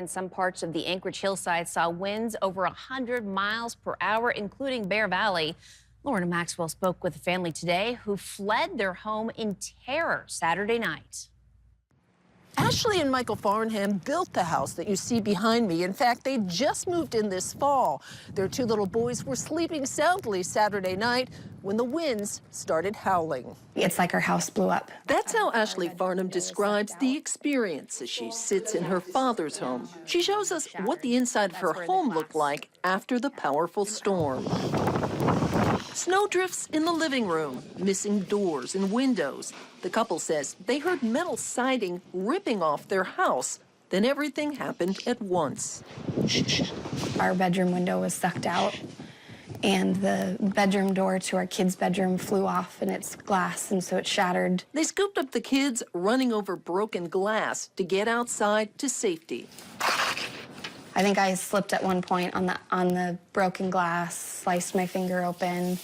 And some parts of the Anchorage hillside saw winds over 100 miles per hour, including Bear Valley. Lauren Maxwell spoke with a family today who fled their home in terror Saturday night. Ashley and Michael Farnham built the house that you see behind me. In fact, they just moved in this fall. Their two little boys were sleeping soundly Saturday night when the winds started howling. It's like our house blew up. That's how Ashley Farnham describes the experience as she sits in her father's home. She shows us what the inside of her home looked like after the powerful storm. Snowdrifts in the living room, missing doors and windows. The couple says they heard metal siding ripping off their house. Then everything happened at once. Our bedroom window was sucked out, and the bedroom door to our kids' bedroom flew off, and it's glass, and so it shattered. They scooped up the kids, running over broken glass to get outside to safety. I think I slipped at one point on the broken glass, sliced my finger open.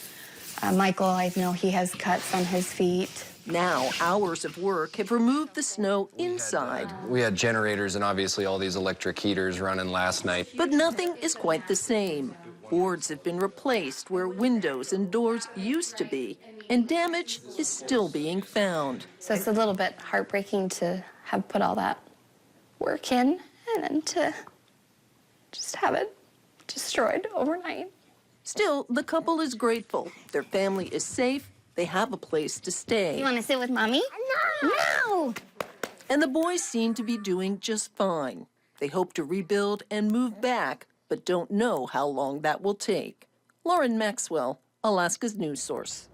Michael, I know he has cuts on his feet. Now, hours of work have removed the snow inside. We had generators and obviously all these electric heaters running last night. But nothing is quite the same. Boards have been replaced where windows and doors used to be, and damage is still being found. So it's a little bit heartbreaking to have put all that work in and then to just have it destroyed overnight. Still, the couple is grateful. Their family is safe. They have a place to stay. You want to sit with Mommy? No! No! And the boys seem to be doing just fine. They hope to rebuild and move back, but don't know how long that will take. Lauren Maxwell, Alaska's news source.